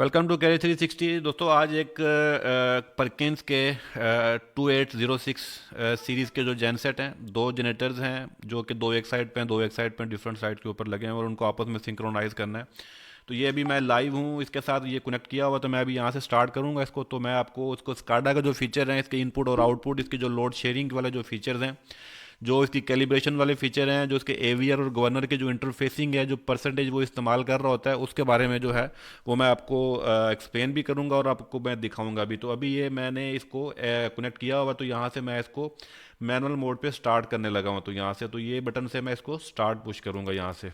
Welcome to carry 360 दोस्तों। आज एक परकिंस के 2806 सीरीज़ के जो जेनसेट हैं, दो जनरेटर्स हैं जो कि दो एक साइड पे हैं, दो एक साइड पे डिफरेंट साइड के ऊपर लगे हैं और उनको आपस में सिंक्रोनाइज़ करना है। तो ये अभी मैं लाइव हूँ, इसके साथ ये कनेक्ट किया हुआ, तो मैं अभी यहाँ से स्टार्ट करूँगा इसको। तो मैं आपको उसको स्काडा का जो फीचर हैं, इसके इनपुट और आउटपुट, इसके जो लोड शेयरिंग वाले जो फीचर्स हैं, जो इसकी कैलिब्रेशन वाले फीचर हैं, जो इसके एवीआर और गवर्नर के जो इंटरफेसिंग है, जो परसेंटेज वो इस्तेमाल कर रहा होता है, उसके बारे में जो है वो मैं आपको एक्सप्लेन भी करूंगा और आपको मैं दिखाऊंगा भी। तो अभी ये मैंने इसको कनेक्ट किया हुआ, तो यहाँ से मैं इसको मैनुअल मोड पे स्टार्ट करने लगा हूँ। तो यहाँ से तो ये बटन से मैं इसको स्टार्ट पुश करूंगा यहाँ से।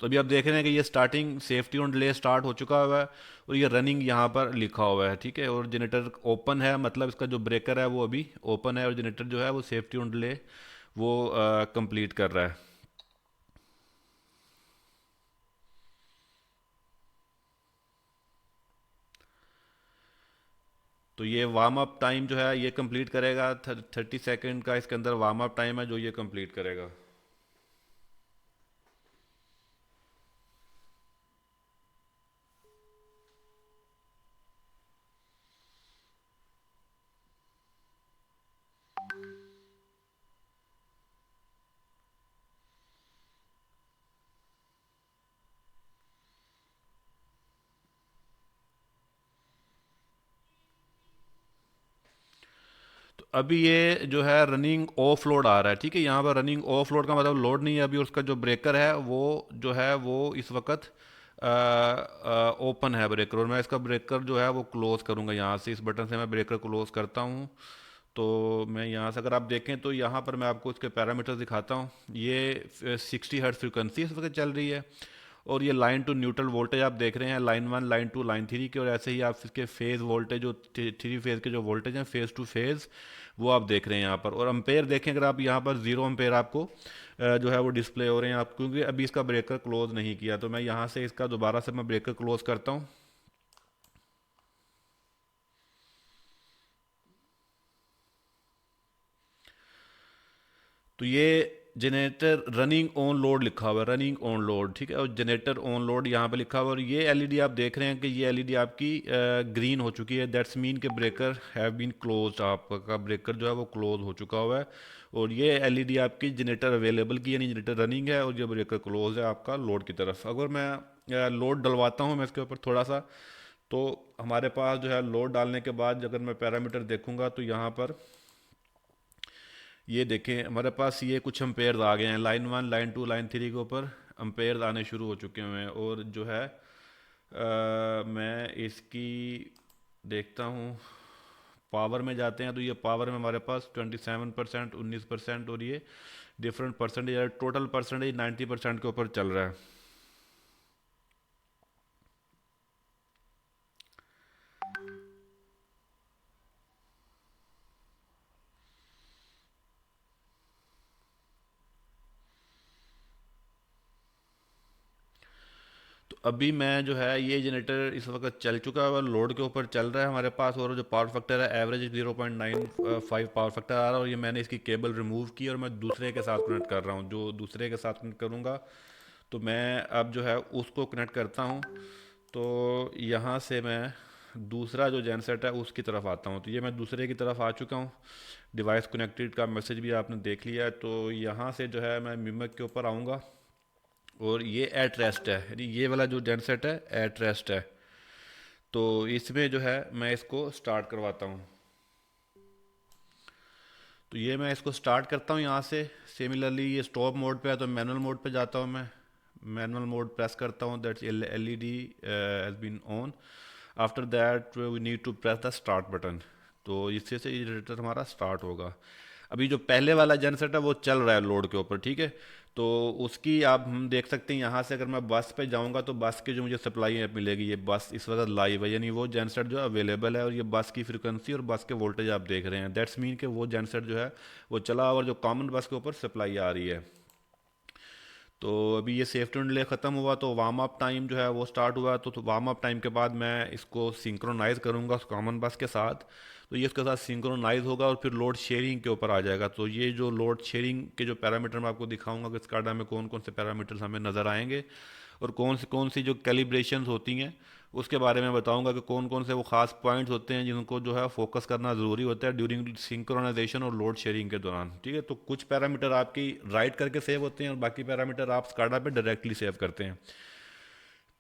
तो अभी आप देख रहे हैं कि ये starting safety on delay start हो चुका हुआ है और ये रनिंग यहाँ पर लिखा हुआ है, ठीक है। और जनरेटर ओपन है, मतलब इसका जो ब्रेकर है वो अभी ओपन है और जनरेटर जो है वो सेफ्टी ऑन डिले वो कंप्लीट कर रहा है। तो ये वार्म अप टाइम जो है ये कंप्लीट करेगा, 30 सेकेंड का इसके अंदर वार्म अप टाइम है जो ये कंप्लीट करेगा। तो अभी ये जो है रनिंग ऑफ लोड आ रहा है, ठीक है। यहाँ पर रनिंग ऑफ लोड का मतलब लोड नहीं है अभी, उसका जो ब्रेकर है वो जो है वो इस वक्त ओपन है ब्रेकर, और मैं इसका ब्रेकर जो है वो क्लोज करूँगा। यहाँ से इस बटन से मैं ब्रेकर क्लोज करता हूँ। तो मैं यहाँ से अगर आप देखें तो यहाँ पर मैं आपको इसके पैरामीटर्स दिखाता हूँ। ये 60 हर्ट्ज फ्रिक्वेंसी इस वक्त चल रही है और ये लाइन टू न्यूट्रल वोल्टेज आप देख रहे हैं, line one, line two, line three के। और ऐसे ही आप इसके फेज वोल्टेज, जो थ्री फेज के जो वोल्टेज हैं फेज टू फेज, वो आप देख रहे हैं यहाँ पर। और अम्पेयर देखें अगर आप, यहाँ पर 0 अम्पेयर आपको जो है वो डिस्प्ले हो रहे हैं आप, क्योंकि अभी इसका ब्रेकर क्लोज नहीं किया। तो मैं यहाँ से इसका दोबारा से मैं ब्रेकर क्लोज करता हूँ। तो ये जनरेटर रनिंग ऑन लोड लिखा हुआ है, रनिंग ऑन लोड, ठीक है। और जनरेटर ऑन लोड यहाँ पे लिखा हुआ है और ये एलईडी आप देख रहे हैं कि ये एलईडी आपकी ग्रीन हो चुकी है। दैट्स मीन के ब्रेकर हैव बीन क्लोज्ड, आपका ब्रेकर जो है वो क्लोज हो चुका हुआ है। और ये एलईडी आपकी जनरेटर अवेलेबल की, यानी जनरेटर रनिंग है और ये ब्रेकर क्लोज है आपका लोड की तरफ। अगर मैं लोड डलवाता हूँ मैं इसके ऊपर थोड़ा सा, तो हमारे पास जो है लोड डालने के बाद अगर मैं पैरामीटर देखूंगा तो यहाँ पर ये देखें हमारे पास ये कुछ अम्पेयर आ गए हैं, line one, line two, line three के ऊपर अम्पेयर आने शुरू हो चुके हुए हैं। और जो है मैं इसकी देखता हूँ, पावर में जाते हैं तो ये पावर में हमारे पास 27%, 19%, और ये डिफरेंट परसेंटेज, टोटल परसेंटेज 90% के ऊपर चल रहा है। तो अभी मैं जो है ये जनरेटर इस वक्त चल चुका है, लोड के ऊपर चल रहा है हमारे पास। और जो पावर फैक्टर है एवरेज 0.95 पावर फैक्टर आ रहा है। और ये मैंने इसकी केबल रिमूव की और मैं दूसरे के साथ कनेक्ट कर रहा हूँ। जो दूसरे के साथ कनेक्ट करूँगा तो मैं अब जो है उसको कनेक्ट करता हूँ। तो यहाँ से मैं दूसरा जो जनसेट है उसकी तरफ आता हूँ। तो ये मैं दूसरे की तरफ आ चुका हूँ। डिवाइस कनेक्टेड का मैसेज भी आपने देख लिया है। तो यहाँ से जो है मैं मिमक के ऊपर आऊँगा और ये एट रेस्ट है, यानी ये वाला जो जनसेट है एट रेस्ट है। तो इसमें जो है मैं इसको स्टार्ट करवाता हूँ। तो ये मैं इसको स्टार्ट करता हूँ यहाँ से। सिमिलरली ये स्टॉप मोड पे है तो मैनुअल मोड पे जाता हूँ मैं। मैनुअल मोड प्रेस करता हूँ, that's L E D has been on. After that we need to press the start button. तो इससे से ये जनरेटर हमारा स्टार्ट होगा। अभी जो पहले वाला जनसेट है वो चल रहा है लोड के ऊपर, ठीक है। तो उसकी आप हम देख सकते हैं यहाँ से, अगर मैं बस पे जाऊँगा तो बस की जो मुझे सप्लाई है मिलेगी, ये बस इस वक्त लाइव है, यानी वो जनसेट जो अवेलेबल है। और ये बस की फ्रिक्वेंसी और बस के वोल्टेज आप देख रहे हैं, दैट्स मीन कि वो जनसेट जो है वो चला और जो कॉमन बस के ऊपर सप्लाई आ रही है। तो अभी ये सेफ्टी डिले ख़त्म हुआ तो वार्म अप टाइम जो है वो स्टार्ट हुआ। तो वार्म अप टाइम के बाद मैं इसको सिंक्रोनाइज़ करूँगा उस कॉमन बस के साथ। तो ये उसके साथ सिंक्रोनाइज़ होगा और फिर लोड शेयरिंग के ऊपर आ जाएगा। तो ये जो लोड शेयरिंग के जो पैरामीटर मैं आपको दिखाऊंगा कि स्काडा में कौन कौन से पैरामीटर्स हमें नज़र आएंगे और कौन सी जो कैलिब्रेशंस होती हैं उसके बारे में बताऊंगा कि कौन कौन से वो खास पॉइंट्स होते हैं जिनको जो है फोकस करना ज़रूरी होता है ड्यूरिंग सिंक्रोनाइजेशन और लोड शेयरिंग के दौरान। ठीक है, तो कुछ पैरामीटर आपकी राइट करके सेव होते हैं और बाकी पैरामीटर आप स्काडा पे डायरेक्टली सेव करते हैं।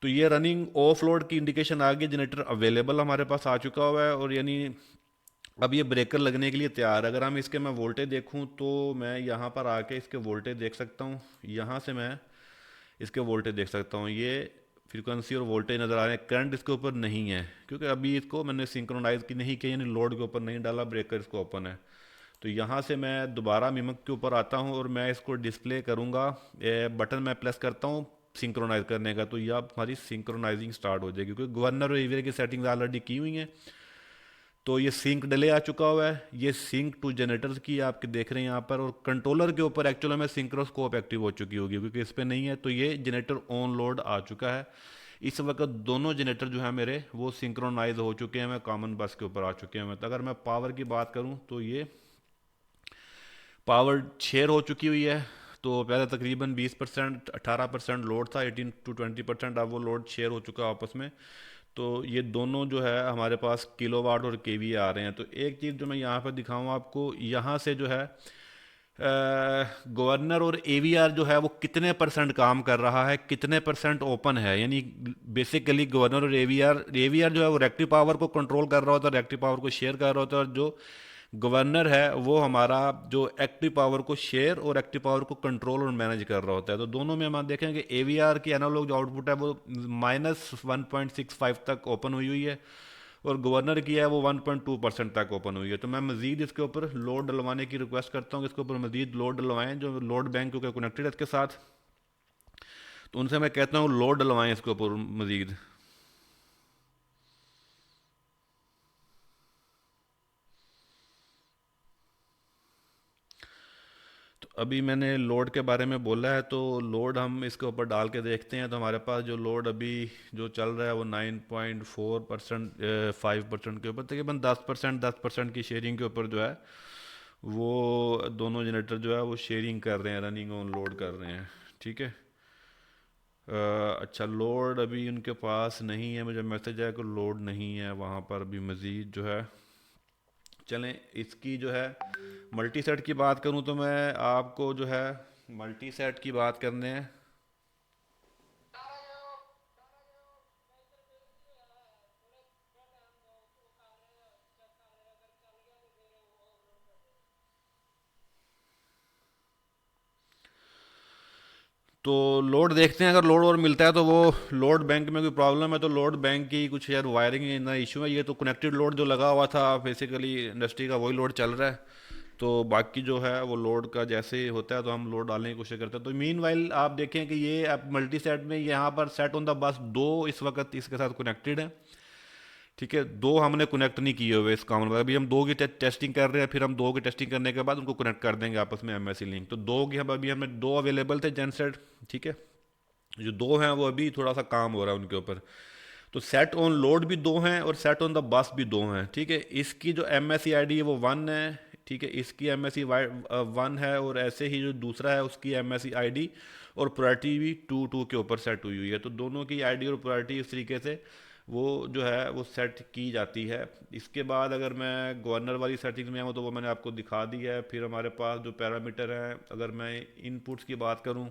तो ये रनिंग ऑफ लोड की इंडिकेशन आ गई, जनरेटर अवेलेबल हमारे पास आ चुका हुआ है और यानी अब ये ब्रेकर लगने के लिए तैयार है। अगर हम इसके मैं वोल्टेज देखूं तो मैं यहाँ पर आके इसके वोल्टेज देख सकता हूँ, यहाँ से मैं इसके वोल्टेज देख सकता हूँ। ये फ्रीक्वेंसी और वोल्टेज नज़र आ रहे हैं। करंट इसके ऊपर नहीं है क्योंकि अभी इसको मैंने सिंक्रोनाइज की नहीं किया, यानी लोड के ऊपर नहीं डाला, ब्रेकर इसको ओपन है। तो यहाँ से मैं दोबारा मिमक के ऊपर आता हूँ और मैं इसको डिस्प्ले करूँगा, बटन मैं प्रेस करता हूँ सिंक्रोनाइज करने का, तो ये अब हमारी सिंक्रोनाइजिंग स्टार्ट हो जाएगी क्योंकि गवर्नर और एवियर की सेटिंग्स ऑलरेडी की हुई हैं। तो ये सिंक डिले आ चुका हुआ है, ये सिंक टू जनरेटर्स की आपके देख रहे हैं यहाँ पर, और कंट्रोलर के ऊपर एक्चुअली में सिंक्रोस्कोप एक्टिव हो चुकी होगी क्योंकि इस पर नहीं है। तो ये जनरेटर ऑन लोड आ चुका है। इस वक्त दोनों जनरेटर जो है मेरे वो सिंक्रोनाइज हो चुके हैं, मैं कॉमन बस के ऊपर आ चुके हैं। तो अगर मैं पावर की बात करूँ तो ये पावर शेयर हो चुकी हुई है। तो पहले तकरीबन 20% 18% लोड था, 18 to 20%, अब वो लोड शेयर हो चुका है आपस में। तो ये दोनों जो है हमारे पास किलोवाट और केवी आ रहे हैं। तो एक चीज़ जो मैं यहाँ पर दिखाऊँ आपको, यहाँ से जो है गवर्नर और एवीआर जो है वो कितने परसेंट काम कर रहा है, कितने परसेंट ओपन है। यानी बेसिकली गवर्नर और एवीआर एवीआर जो है वो रेक्टिव पावर को कंट्रोल कर रहा होता है, रेक्टिव पावर को शेयर कर रहा होता है, और जो गवर्नर है वो हमारा जो एक्टिव पावर को शेयर और एक्टिव पावर को कंट्रोल और मैनेज कर रहा होता है। तो दोनों में हम देखें कि एवीआर की एनालॉग जो आउटपुट है वो -1.65 तक ओपन हुई हुई है और गवर्नर की है वो 1.2% तक ओपन हुई है। तो मैं मजीद इसके ऊपर लोड डलवाने की रिक्वेस्ट करता हूँ कि इसके ऊपर मजीद लोड डलवाएं, जो लोड बैंक के कनेक्टेड है इसके साथ। तो उनसे मैं कहता हूँ लोड डलवाएं इसके ऊपर मजीद। तो अभी मैंने लोड के बारे में बोला है, तो लोड हम इसके ऊपर डाल के देखते हैं। तो हमारे पास जो लोड अभी जो चल रहा है वो 9.4% 5% के ऊपर, तकरीबन 10% की शेयरिंग के ऊपर जो है वो दोनों जनरेटर जो है वो शेयरिंग कर रहे हैं, रनिंग ऑन लोड कर रहे हैं। ठीक है। अच्छा, लोड अभी उनके पास नहीं है, मुझे मैसेज आया कि लोड नहीं है वहाँ पर अभी मज़ीद जो है। चलें, इसकी जो है मल्टी सेट की बात करूं तो मैं आपको जो है मल्टी सेट की बात करने हैं। तो लोड देखते हैं, अगर लोड और मिलता है तो वो लोड बैंक में कोई प्रॉब्लम है तो लोड बैंक की कुछ यार वायरिंग ना इशू है। ये तो कनेक्टेड लोड जो लगा हुआ था बेसिकली इंडस्ट्री का वही लोड चल रहा है। तो बाकी जो है वो लोड का जैसे ही होता है तो हम लोड डालने की कोशिश करते हैं। तो मीन वाइल आप देखें कि ये आप मल्टी सेट में यहाँ पर सेट ऑन द बस दो इस वक्त इसके साथ कनेक्टेड है। ठीक है, दो हमने कनेक्ट नहीं किए हुए इस कॉमन पर। अभी हम दो की टेस्टिंग कर रहे हैं, फिर हम दो की टेस्टिंग करने के बाद उनको कनेक्ट कर देंगे आपस में एमएससी लिंक। तो दो की हम अभी हमें दो अवेलेबल थे जेनसेट। ठीक है, जो दो हैं वो अभी थोड़ा सा काम हो रहा है उनके ऊपर। तो सेट ऑन लोड भी दो हैं और सेट ऑन द बस भी दो हैं। ठीक है, इसकी जो M S C I D है वो 1 है। ठीक है, इसकी एम एस सी 1 है और ऐसे ही जो दूसरा है उसकी M S C I D और प्रायोरिटी भी 2 के ऊपर सेट हुई हुई है। तो दोनों की आईडी और प्रायोरिटी इस तरीके से वो जो है वो सेट की जाती है। इसके बाद अगर मैं गवर्नर वाली सेटिंग्स में आऊँ तो वो मैंने आपको दिखा दी है। फिर हमारे पास जो पैरामीटर हैं, अगर मैं इनपुट्स की बात करूँ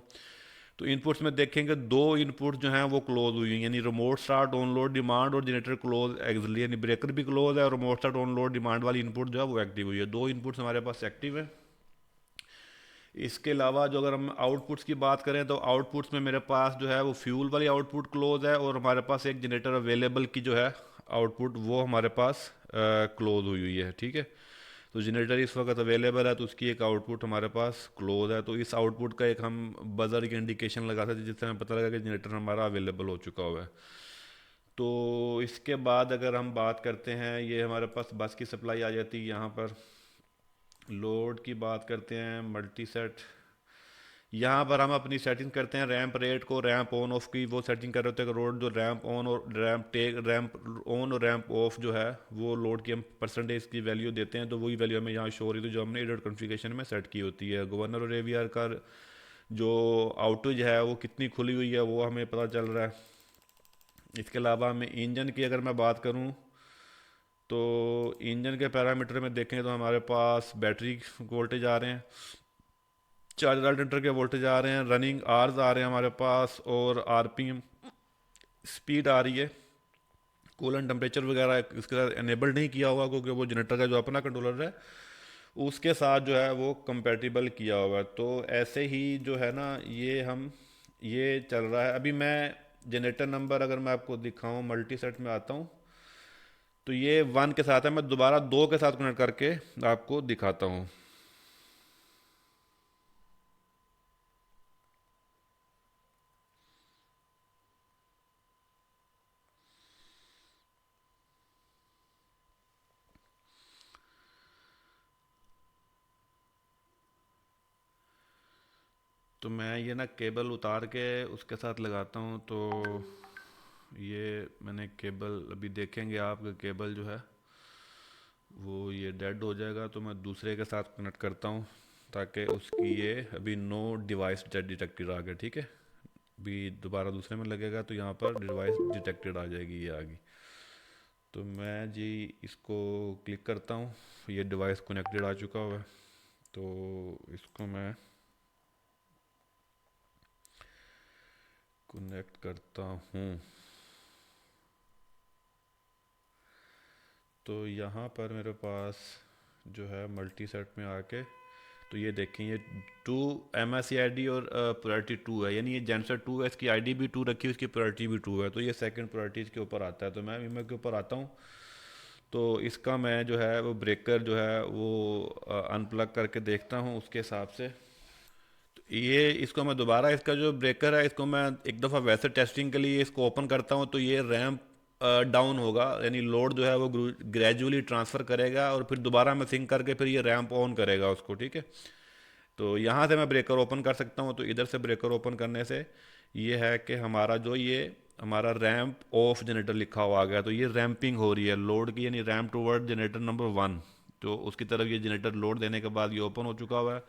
तो इनपुट्स में देखेंगे दो इनपुट जो हैं वो क्लोज हुई हैं, यानी remote start on load demand और जनरेटर क्लोज एक्सली, यानी ब्रेकर भी क्लोज है और remote start on load demand वाली इनपुट जो है वो एक्टिव हुई है। दो इनपुट्स हमारे पास एक्टिव है। इसके अलावा जो अगर हम आउटपुट्स की बात करें तो आउटपुट्स में मेरे पास जो है वो फ्यूल वाली आउटपुट क्लोज है और हमारे पास एक जनरेटर अवेलेबल की जो है आउटपुट वो हमारे पास क्लोज हुई हुई है। ठीक है, तो जनरेटर इस वक्त अवेलेबल है तो उसकी एक आउटपुट हमारे पास क्लोज है। तो इस आउटपुट का एक हम बजर की इंडिकेशन लगा सकते हैं जिससे हमें पता लगा कि जनरेटर हमारा अवेलेबल हो चुका हुआ है। तो इसके बाद अगर हम बात करते हैं, ये हमारे पास बस की सप्लाई आ जाती है यहाँ पर। लोड की बात करते हैं मल्टी सेट, यहाँ पर हम अपनी सेटिंग करते हैं रैंप रेट को, रैंप ऑन ऑफ की वो सेटिंग कर रहे होते हैं कि रोड जो रैंप ऑन और रैंप ऑन और रैंप ऑफ जो है वो लोड की हम परसेंटेज की वैल्यू देते हैं। तो वही वैल्यू हमें यहाँ शो हो रही थी जो हमने एडिट कॉन्फ़िगरेशन में सेट की होती है। गवर्नर और एवीआर का जो आउटेज है वो कितनी खुली हुई है वो हमें पता चल रहा है। इसके अलावा मैं इंजन की अगर मैं बात करूं, तो इंजन के पैरामीटर में देखें तो हमारे पास बैटरी वोल्टेज आ रहे हैं, चार्जर अल्टरनेटर के वोल्टेज आ रहे हैं, रनिंग आर्स आ रहे हैं हमारे पास, और आरपीएम स्पीड आ रही है। कूलेंट टेम्परेचर वगैरह इसके साथ एनेबल नहीं किया हुआ, क्योंकि वो जनरेटर का जो अपना कंट्रोलर है उसके साथ जो है वो कंपेटिबल किया हुआ है। तो ऐसे ही जो है ना, ये चल रहा है। अभी मैं जनरेटर नंबर अगर मैं आपको दिखाऊं, मल्टी सेट में आता हूं, तो ये 1 के साथ है। मैं दोबारा 2 के साथ कनेक्ट करके आपको दिखाता हूँ। तो मैं ये ना केबल उतार के उसके साथ लगाता हूँ। तो ये मैंने केबल, अभी देखेंगे आप कि केबल जो है वो ये डेड हो जाएगा, तो मैं दूसरे के साथ कनेक्ट करता हूँ, ताकि उसकी ये अभी नो डिवाइस डिटेक्टेड आ गया, ठीक है। अभी दोबारा दूसरे में लगेगा तो यहाँ पर डिवाइस डिटेक्टेड आ जाएगी, ये आ गई। तो मैं जी इसको क्लिक करता हूँ, ये डिवाइस कनेक्टेड आ चुका हुआ है। तो इसको मैं कनेक्ट करता हूँ। तो यहाँ पर मेरे पास जो है मल्टी सेट में आके, तो ये देखें, ये 2 M S C I D और प्रायोरिटी 2 है, यानी ये जेंसर 2 है, इसकी आईडी भी 2 रखी है, इसकी प्रायोरिटी भी 2 है, तो ये सेकंड प्रायोरिटीज़ के ऊपर आता है। तो मैं ईमेल के ऊपर आता हूँ, तो इसका मैं जो है वो ब्रेकर जो है वो अनप्लग करके देखता हूँ उसके हिसाब से। तो ये इसको मैं दोबारा, इसका जो ब्रेकर है इसको मैं एक दफ़ा वैसे टेस्टिंग के लिए इसको ओपन करता हूँ, तो ये रैम्प डाउन होगा, यानी लोड जो है वो ग्रेजुअली ट्रांसफ़र करेगा, और फिर दोबारा मैं सिंक करके फिर ये रैम्प ऑन करेगा उसको, ठीक है। तो यहाँ से मैं ब्रेकर ओपन कर सकता हूँ। तो इधर से ब्रेकर ओपन करने से ये है कि हमारा जो ये हमारा रैम्प ऑफ जनरेटर लिखा हुआ आ गया, तो ये रैम्पिंग हो रही है लोड की, यानी रैम्प टूवर्ड जनरेटर नंबर 1। तो उसकी तरफ ये जनरेटर लोड देने के बाद ये ओपन हो चुका हुआ है।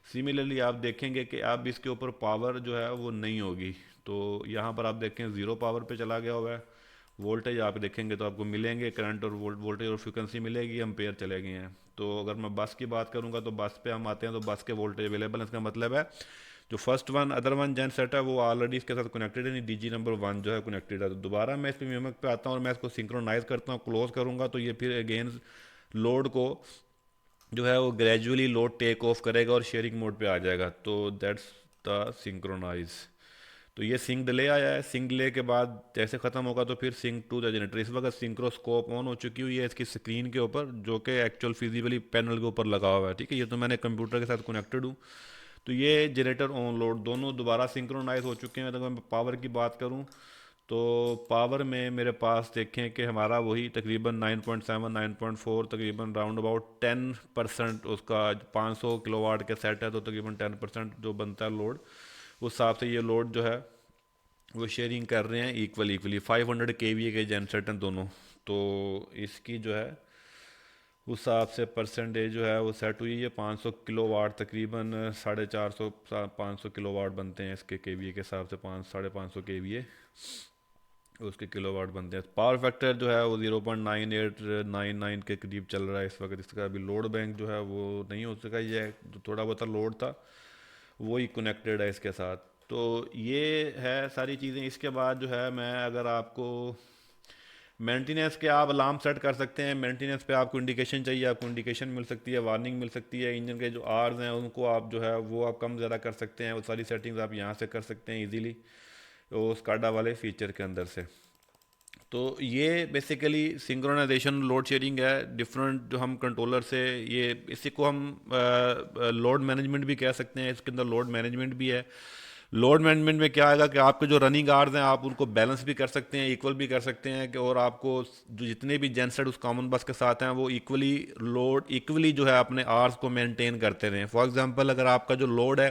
सिमिलरली आप देखेंगे कि अब इसके ऊपर पावर जो है वो नहीं होगी। तो यहाँ पर आप देखें 0 पावर पे चला गया हुआ है। वोल्टेज आप देखेंगे तो आपको मिलेंगे, करंट और वोल्टेज और फ्रिक्वेंसी मिलेगी, एम्पेयर चले गए हैं। तो अगर मैं बस की बात करूंगा, तो बस पे हम आते हैं, तो बस के वोल्टेज अवेलेबल है। इसका मतलब है जो फर्स्ट वन अदर वन जेन सेट है वो ऑलरेडी इसके साथ कनेक्टेड है, नहीं डीजी नंबर 1 जो है कनेक्टेड है। तो दोबारा मैं इस पे पे आता हूँ और मैं इसको सिंक्रोनाइज करता हूँ, क्लोज करूँगा, तो ये फिर अगेन लोड को जो है वो ग्रेजुअली लोड टेक ऑफ करेगा और शेयरिंग मोड पे आ जाएगा। तो दैट्स द सिंक्रोनाइज। तो ये सिंक डिले आया है। सिंक डिले के बाद जैसे ख़त्म होगा तो फिर सिंक टू द जनरेटर। इस वक्त सिंक्रोस्कोप ऑन हो चुकी हुई है इसकी स्क्रीन के ऊपर, जो कि एक्चुअल फिजिबली पैनल के ऊपर लगा हुआ है, ठीक है। ये तो मैंने कंप्यूटर के साथ कनेक्टेड हूँ। तो ये जनरेटर ऑन लोड दोनों दोबारा सिंक्रोनाइज हो चुके हैं। अगर मैं पावर की बात करूँ, तो पावर में मेरे पास देखें कि हमारा वही तकरीबन 9.7 9.4 तकरीबन राउंड अबाउट 10% उसका 500 किलोवाट के सेट है, तो तकरीबन 10% जो बनता है लोड, उस हिसाब से ये लोड जो है वो शेयरिंग कर रहे हैं इक्वली 500 केवीए के जेन सेट हैं दोनों। तो इसकी जो है उस हिसाब से परसेंटेज जो है वो सेट हुई है 500 किलोवाट, तकरीबन 450 500 किलोवाट बनते हैं इसके केवीए के हिसाब से, 550 उसके किलोवाट बनते हैं। पावर फैक्टर जो है वो 0.9899 के करीब चल रहा है इस वक्त। इसका अभी लोड बैंक जो है वो नहीं हो सका, ये जो थोड़ा बहुत लोड था वही कनेक्टेड है इसके साथ। तो ये है सारी चीज़ें। इसके बाद जो है मैं अगर आपको मेंटेनेंस के, आप अलार्म सेट कर सकते हैं। मेंटेनेंस पे आपको इंडिकेशन चाहिए, आपको इंडिकेशन मिल सकती है, वार्निंग मिल सकती है। इंजन के जो आर्स हैं उनको आप जो है वो आप कम ज़्यादा कर सकते हैं। वो सारी सेटिंग्स आप यहाँ से कर सकते हैं इजीली, वो स्काडा वाले फीचर के अंदर से। तो ये बेसिकली सिंक्रोनाइजेशन लोड शेयरिंग है डिफरेंट, जो हम कंट्रोलर से, ये इसी को हम लोड मैनेजमेंट भी कह सकते हैं। इसके अंदर लोड मैनेजमेंट भी है। लोड मैनेजमेंट में क्या आएगा कि आपके जो रनिंग आवर्स हैं आप उनको बैलेंस भी कर सकते हैं, इक्वल भी कर सकते हैं, कि और आपको जो जितने भी जेनसेट उस कॉमन बस के साथ हैं वो इक्वली जो है अपने आवर्स को मेंटेन करते रहें। फॉर एग्जांपल अगर आपका जो लोड है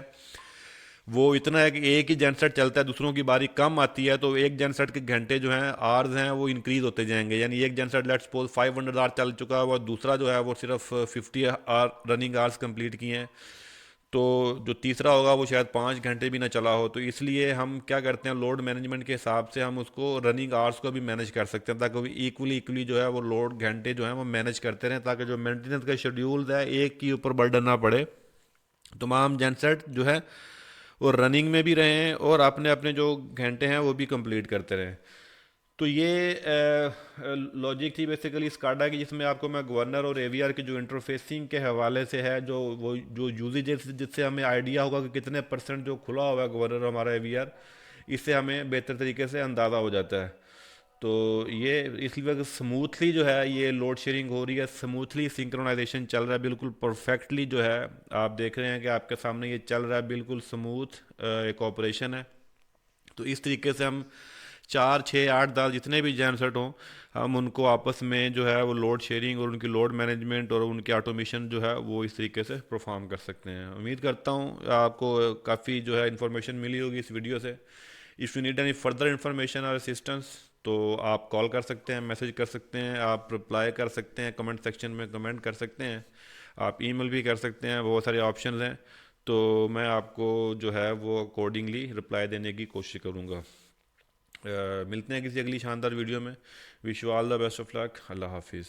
वो इतना है कि एक ही जनसेट चलता है, दूसरों की बारी कम आती है, तो एक जनसेट के घंटे जो हैं आर्स हैं वो इंक्रीज होते जाएंगे। यानी एक जनसेट लेट्स सपोज 500 आवर चल चुका है और दूसरा जो है वो सिर्फ 50 आर रनिंग आवर्स कंप्लीट किए हैं, तो जो तीसरा होगा वो शायद 5 घंटे भी ना चला हो। तो इसलिए हम क्या करते हैं, लोड मैनेजमेंट के हिसाब से हम उसको रनिंग आवर्स को भी मैनेज कर सकते हैं, ताकि इक्वली इक्वली जो है वो लोड घंटे जो है वो मैनेज करते रहें, ताकि जो मेंटेनेंस का शेड्यूल है एक के ऊपर बर्डन ना पड़े। तमाम जनसेट जो है वो रनिंग में भी रहें और अपने अपने जो घंटे हैं वो भी कंप्लीट करते रहें। तो ये लॉजिक थी बेसिकली स्काडा की, जिसमें आपको मैं गवर्नर और एवीआर की जो इंटरफेसिंग के हवाले से है, जो वो जो यूजेज जिससे हमें आइडिया होगा कि कितने परसेंट जो खुला हुआ है गवर्नर और हमारा एवीआर, इससे हमें बेहतर तरीके से अंदाज़ा हो जाता है। तो ये इसलिए वजह स्मूथली जो है ये लोड शेयरिंग हो रही है, स्मूथली सिंक्रोनाइजेशन चल रहा है, बिल्कुल परफेक्टली जो है आप देख रहे हैं कि आपके सामने ये चल रहा है, बिल्कुल स्मूथ एक ऑपरेशन है। तो इस तरीके से हम 4 6 8 10 जितने भी जनसेट हों, हम उनको आपस में जो है वो लोड शेयरिंग और उनकी लोड मैनेजमेंट और उनके ऑटोमेशन जो है वो इस तरीके से परफॉर्म कर सकते हैं। उम्मीद करता हूँ आपको काफ़ी जो है इन्फॉर्मेशन मिली होगी इस वीडियो से। If you need any further information और असिस्टेंस, तो आप कॉल कर सकते हैं, मैसेज कर सकते हैं, आप रिप्लाई कर सकते हैं, कमेंट सेक्शन में कमेंट कर सकते हैं, आप ईमेल भी कर सकते हैं, बहुत सारे ऑप्शंस हैं। तो मैं आपको जो है वो अकॉर्डिंगली रिप्लाई देने की कोशिश करूँगा। मिलते हैं किसी अगली शानदार वीडियो में। Wish you all the best of luck. अल्लाह हाफिज़।